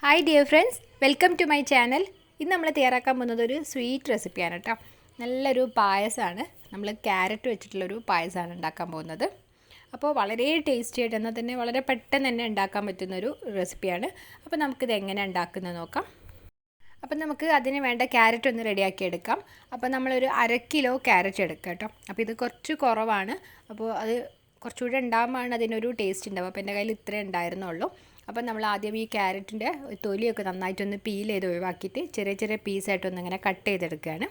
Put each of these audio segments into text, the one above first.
Hi dear friends, welcome to my channel. ഇന്ന് നമ്മൾ തയ്യാറാക്കാൻ പോകുന്നത് ഒരു സ്വീറ്റ് റെസിപ്പിയാണ് കേട്ടോ. നല്ലൊരു പായസമാണ്. നമ്മൾ ക്യാരറ്റ് വെച്ചിട്ടുള്ളൊരു പായസമാണ് ഉണ്ടാക്കാൻ പോകുന്നത്. അപ്പോൾ വളരെ ടേസ്റ്റി ആയിട്ട് എന്നാൽ തന്നെ വളരെ പെട്ടെന്ന് തന്നെ ഉണ്ടാക്കാൻ പറ്റുന്നൊരു റെസിപ്പിയാണ്. അപ്പോൾ നമുക്കിത് എങ്ങനെ ഉണ്ടാക്കുന്നത് നോക്കാം. അപ്പം നമുക്ക് അതിന് വേണ്ട ക്യാരറ്റ് ഒന്ന് റെഡിയാക്കി എടുക്കാം. അപ്പോൾ നമ്മളൊരു 1/2 കിലോ ക്യാരറ്റ് എടുക്കാം കേട്ടോ. അപ്പോൾ ഇത് കുറച്ച് കുറവാണ്. അപ്പോൾ അത് കുറച്ചുകൂടെ ഉണ്ടാകുമ്പോഴാണ് അതിനൊരു ടേസ്റ്റ് ഉണ്ടാവുക. അപ്പോൾ എൻ്റെ കയ്യിൽ ഇത്രേ ഉണ്ടായിരുന്നുള്ളൂ. അപ്പം നമ്മൾ ആദ്യം ഈ ക്യാരറ്റിൻ്റെ തൊലിയൊക്കെ നന്നായിട്ടൊന്ന് പീൽ ചെയ്ത് ഒഴിവാക്കിയിട്ട് ചെറിയ ചെറിയ പീസായിട്ടൊന്ന് ഇങ്ങനെ കട്ട് ചെയ്തെടുക്കുകയാണ്.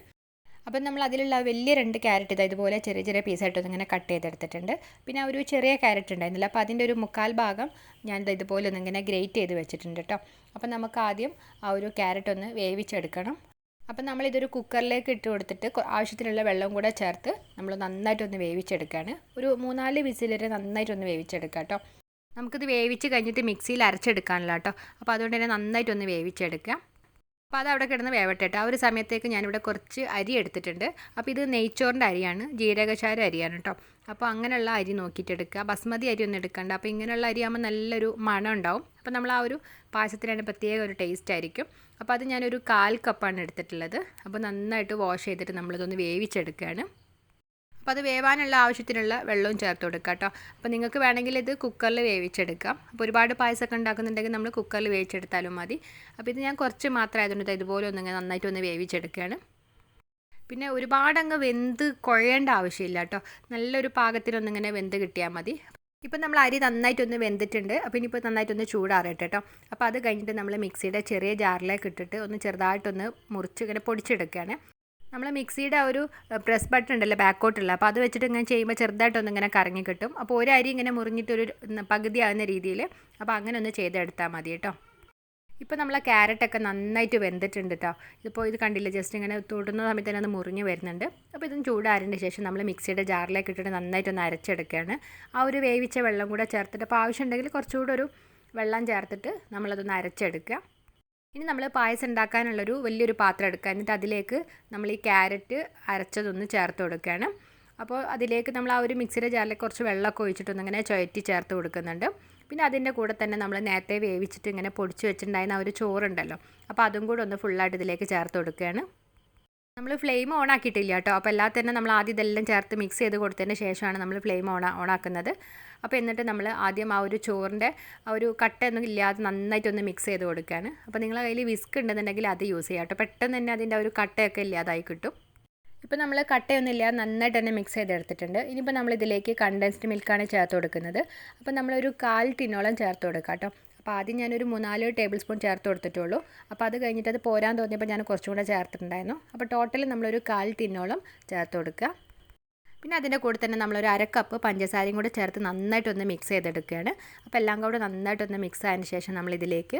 അപ്പം നമ്മൾ അതിലുള്ള വലിയ 2 ക്യാരറ്റ് ഇതുപോലെ ചെറിയ ചെറിയ പീസായിട്ടൊന്ന് ഇങ്ങനെ കട്ട് ചെയ്തെടുത്തിട്ടുണ്ട്. പിന്നെ ഒരു ചെറിയ ക്യാരറ്റ് ഉണ്ടായിരുന്നില്ല, അപ്പോൾ അതിൻ്റെ ഒരു 1/4 ഭാഗം ഞാൻ ഇതുപോലെ ഒന്നിങ്ങനെ ഗ്രേറ്റ് ചെയ്ത് വെച്ചിട്ടുണ്ട് കേട്ടോ. അപ്പം നമുക്ക് ആദ്യം ആ ഒരു ക്യാരറ്റ് ഒന്ന് വേവിച്ചെടുക്കണം. അപ്പം നമ്മളിതൊരു കുക്കറിലേക്ക് ഇട്ട് കൊടുത്തിട്ട് ആവശ്യത്തിനുള്ള വെള്ളം കൂടെ ചേർത്ത് നമ്മൾ നന്നായിട്ടൊന്ന് വേവിച്ചെടുക്കുകയാണ്. ഒരു 3-4 വിസിൽ വരെ നന്നായിട്ടൊന്ന് വേവിച്ചെടുക്കാം കേട്ടോ. നമുക്കിത് വേവിച്ച് കഴിഞ്ഞിട്ട് മിക്സിയിൽ അരച്ചെടുക്കാനല്ല കേട്ടോ. അപ്പോൾ അതുകൊണ്ട് തന്നെ നന്നായിട്ടൊന്ന് വേവിച്ചെടുക്കുക. അപ്പോൾ അത് അവിടെ കിടന്ന് വേവട്ടെ. ആ ഒരു സമയത്തേക്ക് ഞാനിവിടെ കുറച്ച് അരി എടുത്തിട്ടുണ്ട്. അപ്പോൾ ഇത് നെയ്ച്ചോറിൻ്റെ അരിയാണ്, ജീരകശാല അരിയാണ് കേട്ടോ. അപ്പോൾ അങ്ങനെയുള്ള അരി നോക്കിയിട്ടെടുക്കുക. ബസ്മതി അരി ഒന്നും എടുക്കണ്ട. അപ്പോൾ ഇങ്ങനെയുള്ള അരിയാകുമ്പോൾ നല്ലൊരു മണം ഉണ്ടാവും. അപ്പോൾ നമ്മൾ ആ ഒരു പായസത്തിനാണ് പ്രത്യേക ഒരു ടേസ്റ്റ് ആയിരിക്കും. അപ്പോൾ അത് ഞാനൊരു 1/4 കപ്പാണ് എടുത്തിട്ടുള്ളത്. അപ്പോൾ നന്നായിട്ട് വാഷ് ചെയ്തിട്ട് നമ്മളിതൊന്ന് വേവിച്ചെടുക്കുകയാണ്. അപ്പോൾ അത് വേവാനുള്ള ആവശ്യത്തിനുള്ള വെള്ളവും ചേർത്ത് കൊടുക്കുക കേട്ടോ. അപ്പോൾ നിങ്ങൾക്ക് വേണമെങ്കിൽ ഇത് കുക്കറിൽ വേവിച്ചെടുക്കാം. അപ്പോൾ ഒരുപാട് പായസമൊക്കെ ഉണ്ടാക്കുന്നുണ്ടെങ്കിൽ നമ്മൾ കുക്കറിൽ വേവിച്ചെടുത്താലും മതി. അപ്പോൾ ഇത് ഞാൻ കുറച്ച് മാത്രം ആയതുകൊണ്ട് ഇതുപോലെ ഒന്നിങ്ങനെ നന്നായിട്ടൊന്ന് വേവിച്ചെടുക്കുകയാണ്. പിന്നെ ഒരുപാടങ്ങ് വെന്ത് കുഴയേണ്ട ആവശ്യമില്ല കേട്ടോ. നല്ലൊരു പാകത്തിനൊന്നിങ്ങനെ വെന്ത് കിട്ടിയാൽ മതി. ഇപ്പം നമ്മൾ അരി നന്നായിട്ടൊന്ന് വെന്തിട്ടുണ്ട്. അപ്പോൾ ഇനിയിപ്പോൾ നന്നായിട്ടൊന്ന് ചൂടാറട്ടെ കേട്ടോ. അപ്പോൾ അത് കഴിഞ്ഞിട്ട് നമ്മൾ മിക്സിയുടെ ചെറിയ ജാറിലേക്ക് ഇട്ടിട്ട് ഒന്ന് ചെറുതായിട്ടൊന്ന് മുറിച്ച് ഇങ്ങനെ പൊടിച്ചെടുക്കുകയാണ്. നമ്മൾ മിക്സിയുടെ ഒരു പ്രസ് ബട്ടൺ ഉണ്ടല്ലോ ബാക്കോട്ടുള്ള, അപ്പോൾ അത് വെച്ചിട്ട് ഇങ്ങനെ ചെയ്യുമ്പോൾ ചെറുതായിട്ടൊന്ന് ഇങ്ങനെ കറങ്ങി കിട്ടും. അപ്പോൾ ഒരു അരി ഇങ്ങനെ മുറിഞ്ഞിട്ടൊരു പകുതി ആകുന്ന രീതിയിൽ അപ്പോൾ അങ്ങനെ ഒന്ന് ചെയ്തെടുത്താൽ മതി കേട്ടോ. ഇപ്പോൾ നമ്മളെ ക്യാരറ്റൊക്കെ നന്നായിട്ട് വെന്തിട്ടുണ്ട് കേട്ടോ. ഇതിപ്പോൾ ഇത് കണ്ടില്ല, ജസ്റ്റ് ഇങ്ങനെ തൊടുന്ന സമയത്ത് തന്നെ അത് മുറിഞ്ഞ് വരുന്നുണ്ട്. അപ്പോൾ ഇതും ചൂടാറിൻ്റെ ശേഷം നമ്മൾ മിക്സിയുടെ ജാറിലേക്ക് ഇട്ടിട്ട് നന്നായിട്ടൊന്ന് അരച്ചെടുക്കുകയാണ്. ആ ഒരു വേവിച്ച വെള്ളം കൂടെ ചേർത്തിട്ട്, അപ്പോൾ ആവശ്യമുണ്ടെങ്കിൽ കുറച്ചുകൂടെ ഒരു വെള്ളം ചേർത്തിട്ട് നമ്മളതൊന്ന് അരച്ചെടുക്കുക. ഇനി നമ്മൾ പായസം ഉണ്ടാക്കാനുള്ളൊരു വലിയൊരു പാത്രം എടുക്കുക. എന്നിട്ട് അതിലേക്ക് നമ്മൾ ഈ ക്യാരറ്റ് അരച്ചതൊന്ന് ചേർത്ത് കൊടുക്കുകയാണ്. അപ്പോൾ അതിലേക്ക് നമ്മൾ ആ ഒരു മിക്സിയുടെ ജാറിലേക്ക് കുറച്ച് വെള്ളമൊക്കെ ഒഴിച്ചിട്ടൊന്നിങ്ങനെ ചുഴറ്റി ചേർത്ത് കൊടുക്കുന്നുണ്ട്. പിന്നെ അതിൻ്റെ കൂടെ തന്നെ നമ്മൾ നേരത്തെ വേവിച്ചിട്ട് ഇങ്ങനെ പൊടിച്ച് വെച്ചിട്ടുണ്ടായിരുന്ന ആ ഒരു ചോറുണ്ടല്ലോ, അപ്പോൾ അതും കൂടെ ഒന്ന് ഫുള്ളായിട്ട് ഇതിലേക്ക് ചേർത്ത് കൊടുക്കുകയാണ്. നമ്മൾ ഫ്ലെയിം ഓൺ ആക്കിയിട്ടില്ല കേട്ടോ. അപ്പോൾ അല്ലാതെ തന്നെ നമ്മൾ ആദ്യം ഇതെല്ലാം ചേർത്ത് മിക്സ് ചെയ്ത് കൊടുത്തതിന് ശേഷമാണ് നമ്മൾ ഫ്ലെയിം ഓണാക്കുന്നത്. അപ്പോൾ എന്നിട്ട് നമ്മൾ ആദ്യം ആ ഒരു ചോറിൻ്റെ ആ ഒരു കട്ടയൊന്നും ഇല്ലാതെ നന്നായിട്ടൊന്ന് മിക്സ് ചെയ്ത് കൊടുക്കുകയാണ്. അപ്പോൾ നിങ്ങളുടെ കയ്യിൽ വിസ്ക് ഉണ്ടെന്നുണ്ടെങ്കിൽ അത് യൂസ് ചെയ്യാം കേട്ടോ. പെട്ടെന്ന് തന്നെ അതിൻ്റെ ഒരു കട്ടയൊക്കെ ഇല്ലാതായി കിട്ടും. ഇപ്പോൾ നമ്മൾ കട്ടയൊന്നും ഇല്ലാതെ നന്നായിട്ട് തന്നെ മിക്സ് ചെയ്തെടുത്തിട്ടുണ്ട്. ഇനിയിപ്പോൾ നമ്മളിതിലേക്ക് കണ്ടൻസ്ഡ് മിൽക്കാണ് ചേർത്ത് കൊടുക്കുന്നത്. അപ്പോൾ നമ്മളൊരു 1/4 ടിന്നോളം ചേർത്ത് കൊടുക്കാം കേട്ടോ. അപ്പോൾ ആദ്യം ഞാനൊരു 3-4 ടേബിൾ സ്പൂൺ ചേർത്ത് കൊടുത്തിട്ടുള്ളൂ. അപ്പോൾ അത് കഴിഞ്ഞിട്ട് അത് പോരാൻ തോന്നിയപ്പോൾ ഞാൻ കുറച്ചും കൂടെ ചേർത്തിട്ടുണ്ടായിരുന്നു. അപ്പോൾ ടോട്ടൽ നമ്മളൊരു 1/4 ടിന്നോളം ചേർത്ത് കൊടുക്കുക. പിന്നെ അതിൻ്റെ കൂടെ തന്നെ നമ്മളൊരു 1/2 കപ്പ് പഞ്ചസാരയും കൂടെ ചേർത്ത് നന്നായിട്ടൊന്ന് മിക്സ് ചെയ്തെടുക്കുകയാണ്. അപ്പോൾ എല്ലാം കൂടെ നന്നായിട്ടൊന്ന് മിക്സ് ആയതിന് ശേഷം നമ്മളിതിലേക്ക്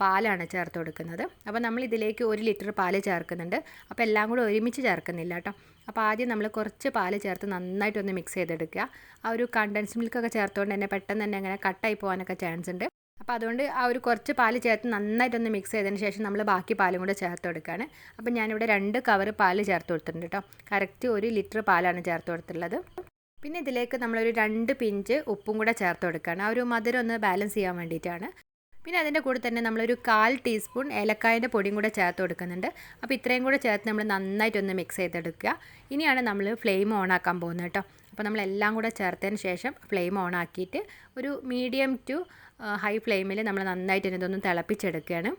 പാലാണ് ചേർത്ത് കൊടുക്കുന്നത്. അപ്പോൾ നമ്മളിതിലേക്ക് 1 ലിറ്റർ പാല് ചേർക്കുന്നുണ്ട്. അപ്പോൾ എല്ലാം കൂടെ ഒരുമിച്ച് ചേർക്കുന്നില്ല കേട്ടോ. അപ്പോൾ ആദ്യം നമ്മൾ കുറച്ച് പാല് ചേർത്ത് നന്നായിട്ടൊന്ന് മിക്സ് ചെയ്തെടുക്കുക. ആ ഒരു കണ്ടൻസ് മിൽക്കൊക്കെ ചേർത്തുകൊണ്ട് തന്നെ പെട്ടെന്ന് തന്നെ അങ്ങനെ കട്ടായി പോകാനൊക്കെ ചാൻസ് ഉണ്ട്. അപ്പോൾ അതുകൊണ്ട് ആ ഒരു കുറച്ച് പാല് ചേർത്ത് നന്നായിട്ടൊന്ന് മിക്സ് ചെയ്തതിന് ശേഷം നമ്മൾ ബാക്കി പാലും കൂടെ ചേർത്ത് കൊടുക്കുകയാണ്. അപ്പോൾ ഞാനിവിടെ 2 കവർ പാല് ചേർത്ത് കൊടുത്തിട്ടുണ്ട് കേട്ടോ. കറക്റ്റ് 1 ലിറ്റർ പാലാണ് ചേർത്ത് കൊടുത്തിട്ടുള്ളത്. പിന്നെ ഇതിലേക്ക് നമ്മളൊരു 2 പിഞ്ച് ഉപ്പും കൂടെ ചേർത്ത് കൊടുക്കുകയാണ്. ആ ഒരു മധുരം ഒന്ന് ബാലൻസ് ചെയ്യാൻ വേണ്ടിയിട്ടാണ്. പിന്നെ അതിൻ്റെ കൂടെ തന്നെ നമ്മളൊരു 1/4 ടീസ്പൂൺ ഏലക്കായൻ്റെ പൊടിയും കൂടെ ചേർത്ത് കൊടുക്കുന്നുണ്ട്. അപ്പോൾ ഇത്രയും കൂടെ ചേർത്ത് നമ്മൾ നന്നായിട്ടൊന്ന് മിക്സ് ചെയ്തെടുക്കുക. ഇനിയാണ് നമ്മൾ ഫ്ലെയിം ഓൺ ആക്കാൻ പോകുന്നത് കേട്ടോ. അപ്പോൾ നമ്മളെല്ലാം കൂടെ ചേർത്തതിന് ശേഷം ഫ്ലെയിം ഓൺ ആക്കിയിട്ട് ഒരു മീഡിയം ടു ഹൈ ഫ്ലെയിമിൽ നമ്മൾ നന്നായിട്ട് ഇതൊന്ന് തിളപ്പിച്ചെടുക്കുകയാണ്.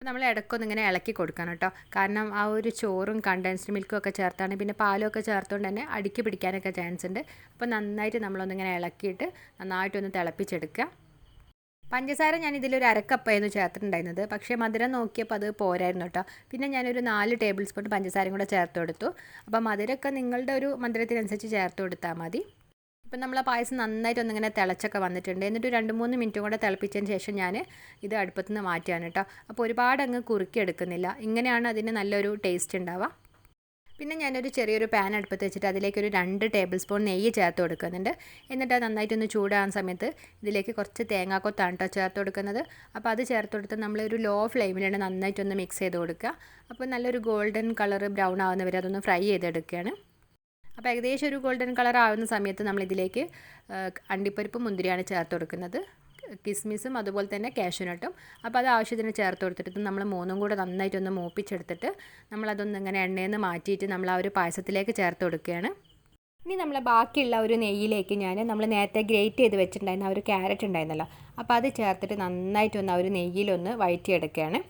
നമ്മൾ ഇടയ്ക്കൊന്നിങ്ങനെ ഇളക്കി കൊടുക്കണം കേട്ടോ. കാരണം ആ ഒരു ചോറും കണ്ടൻസ്ഡ് മിൽക്കും ഒക്കെ ചേർത്താണ്, പിന്നെ പാലും ഒക്കെ ചേർത്തുകൊണ്ട് തന്നെ അടിക്ക് പിടിക്കാനൊക്കെ ചാൻസ് ഉണ്ട്. അപ്പോൾ നന്നായിട്ട് നമ്മളൊന്നിങ്ങനെ ഇളക്കിയിട്ട് നന്നായിട്ടൊന്ന് തിളപ്പിച്ചെടുക്കുക. പഞ്ചസാര ഞാൻ ഇതിലൊരു 1/2 കപ്പായിരുന്നു ചേർത്തിട്ടുണ്ടായിരുന്നത്. പക്ഷേ മധുരം നോക്കിയപ്പോൾ അത് പോരായിരുന്നു കേട്ടോ. പിന്നെ ഞാനൊരു 4 ടേബിൾ സ്പൂൺ പഞ്ചസാരയും കൂടെ ചേർത്ത് കൊടുത്തു. അപ്പോൾ മധുരമൊക്കെ നിങ്ങളുടെ ഒരു മധുരത്തിനനുസരിച്ച് ചേർത്ത് കൊടുത്താൽ മതി. ഇപ്പം നമ്മൾ ആ പായസം നന്നായിട്ടൊന്നിങ്ങനെ തിളച്ചൊക്കെ വന്നിട്ടുണ്ട്. എന്നിട്ട് 2-3 മിനിറ്റും കൂടെ തിളപ്പിച്ചതിന് ശേഷം ഞാൻ ഇത് അടുപ്പത്ത് നിന്ന് മാറ്റിയാണ് കേട്ടോ. അപ്പോൾ ഒരുപാട് അങ്ങ് കുറുക്കി എടുക്കുന്നില്ല. ഇങ്ങനെയാണ് അതിന് നല്ലൊരു ടേസ്റ്റ് ഉണ്ടാവുക. പിന്നെ ഞാനൊരു ചെറിയൊരു പാൻ അടുപ്പത്ത് വെച്ചിട്ട് അതിലേക്കൊരു 2 ടേബിൾ സ്പൂൺ നെയ്യ് ചേർത്ത് കൊടുക്കുന്നുണ്ട്. എന്നിട്ട് അത് നന്നായിട്ടൊന്ന് ചൂടാകുന്ന സമയത്ത് ഇതിലേക്ക് കുറച്ച് തേങ്ങാക്കൊത്താണ് കേട്ടോ ചേർത്ത് കൊടുക്കുന്നത്. അപ്പോൾ അത് ചേർത്ത് കൊടുത്ത് നമ്മളൊരു ലോ ഫ്ലെയിമിലാണ് നന്നായിട്ടൊന്ന് മിക്സ് ചെയ്ത് കൊടുക്കുക. അപ്പോൾ നല്ലൊരു ഗോൾഡൻ കളർ ബ്രൗൺ ആവുന്നവരെ അതൊന്ന് ഫ്രൈ ചെയ്തെടുക്കുകയാണ്. അപ്പോൾ ഏകദേശം ഒരു ഗോൾഡൻ കളർ ആവുന്ന സമയത്ത് നമ്മളിതിലേക്ക് അണ്ടിപ്പരിപ്പ് മുന്തിരിയാണ് ചേർത്ത് കൊടുക്കുന്നത്. കിസ്മിസും അതുപോലെ തന്നെ കാഷ്യൂനട്ടും. അപ്പോൾ അത് ആവശ്യത്തിന് ചേർത്ത് കൊടുത്തിട്ട് നമ്മൾ മൂന്നും കൂടെ നന്നായിട്ടൊന്ന് മൂപ്പിച്ചെടുത്തിട്ട് നമ്മളതൊന്ന് ഇങ്ങനെ എണ്ണയിൽ നിന്ന് മാറ്റിയിട്ട് നമ്മൾ ആ ഒരു പായസത്തിലേക്ക് ചേർത്ത് കൊടുക്കുകയാണ്. ഇനി നമ്മൾ ബാക്കിയുള്ള ഒരു നെയ്യിലേക്ക് നമ്മൾ നേരത്തെ ഗ്രേറ്റ് ചെയ്ത് വെച്ചിട്ടുണ്ടായിരുന്ന ആ ഒരു ക്യാരറ്റ് ഉണ്ടായിരുന്നല്ലോ, അപ്പോൾ അത് ചേർത്തിട്ട് നന്നായിട്ടൊന്ന് ആ ഒരു നെയ്യിലൊന്ന് വഴറ്റിയെടുക്കുകയാണ്.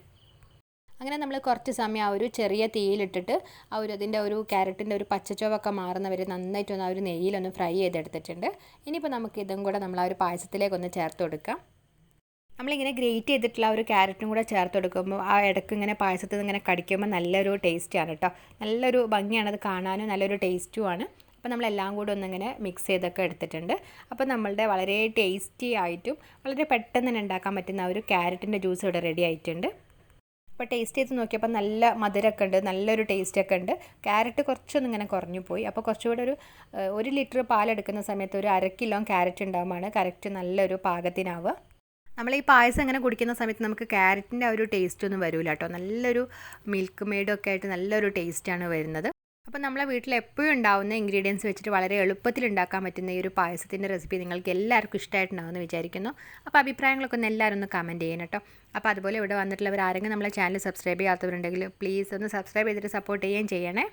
അങ്ങനെ നമ്മൾ കുറച്ച് സമയം ആ ഒരു ചെറിയ തീയിലിട്ടിട്ട് അതിൻ്റെ ഒരു ക്യാരറ്റിൻ്റെ ഒരു പച്ചച്ചുവയൊക്കെ മാറുന്നവരെ നന്നായിട്ടൊന്ന് ആ ഒരു നെയ്യിലൊന്ന് ഫ്രൈ ചെയ്തെടുത്തിട്ടുണ്ട്. ഇനിയിപ്പോൾ നമുക്ക് ഇതും കൂടെ നമ്മൾ ആ ഒരു പായസത്തിലേക്കൊന്ന് ചേർത്ത് കൊടുക്കാം. നമ്മളിങ്ങനെ ഗ്രേറ്റ് ചെയ്തിട്ടുള്ള ആ ഒരു ക്യാരറ്റും കൂടെ ചേർത്ത് കൊടുക്കുമ്പോൾ ആ ഇടയ്ക്ക് ഇങ്ങനെ പായസത്തിൽ നിന്ന് ഇങ്ങനെ കടിക്കുമ്പോൾ നല്ലൊരു ടേസ്റ്റാണ് കേട്ടോ. നല്ലൊരു ഭംഗിയാണ് അത് കാണാനും, നല്ലൊരു ടേസ്റ്റുമാണ്. അപ്പോൾ നമ്മളെല്ലാം കൂടെ ഒന്നിങ്ങനെ മിക്സ് ചെയ്തൊക്കെ എടുത്തിട്ടുണ്ട്. അപ്പോൾ നമ്മളുടെ വളരെ ടേസ്റ്റി ആയിട്ടും വളരെ പെട്ടെന്ന് തന്നെ ഉണ്ടാക്കാൻ പറ്റുന്ന ആ ഒരു ക്യാരറ്റിൻ്റെ ജ്യൂസ് ഇവിടെ റെഡി ആയിട്ടുണ്ട്. അപ്പോൾ ടേസ്റ്റ് ചെയ്ത് നോക്കിയപ്പോൾ നല്ല മധുരമൊക്കെ ഉണ്ട്, നല്ലൊരു ടേസ്റ്റൊക്കെ ഉണ്ട്. ക്യാരറ്റ് കുറച്ചൊന്നും ഇങ്ങനെ കുറഞ്ഞു പോയി. അപ്പോൾ കുറച്ചുകൂടെ ഒരു ലിറ്റർ പാലെടുക്കുന്ന സമയത്ത് ഒരു 1/2 കിലോ ക്യാരറ്റ് ഉണ്ടാകുമ്പോൾ കറക്റ്റ് നല്ലൊരു പാകത്തിനാവുക. നമ്മൾ ഈ പായസം ഇങ്ങനെ കുടിക്കുന്ന സമയത്ത് നമുക്ക് ക്യാരറ്റിൻ്റെ ആ ഒരു ടേസ്റ്റ് ഒന്നും വരില്ല കേട്ടോ. നല്ലൊരു മിൽക്ക് മെയ്ഡൊക്കെ ആയിട്ട് നല്ലൊരു ടേസ്റ്റാണ് വരുന്നത്. അപ്പോൾ നമ്മളെ വീട്ടിൽ എപ്പോഴും ഉണ്ടാവുന്ന ഇൻഗ്രീഡിയൻസ് വെച്ചിട്ട് വളരെ എളുപ്പത്തിൽ ഉണ്ടാക്കാൻ പറ്റുന്ന ഈ ഒരു പായസത്തിൻ്റെ റെസിപ്പി നിങ്ങൾക്ക് എല്ലാവർക്കും ഇഷ്ടമായിട്ടുണ്ടാവുമെന്ന് വിചാരിക്കുന്നു. അപ്പോൾ അഭിപ്രായങ്ങളൊക്കെ ഒന്ന് എല്ലാവരും ഒന്ന് കമൻറ്റ് ചെയ്യണം കേട്ടോ. അപ്പോൾ അതുപോലെ ഇവിടെ വന്നിട്ടുള്ളവർ ആരെങ്കിലും നമ്മളെ ചാനൽ സബ്സ്ക്രൈബ് ചെയ്യാത്തവരുണ്ടെങ്കിൽ പ്ലീസ് ഒന്ന് സബ്സ്ക്രൈബ് ചെയ്തിട്ട് സപ്പോർട്ട് ചെയ്യുകയും ചെയ്യണേ.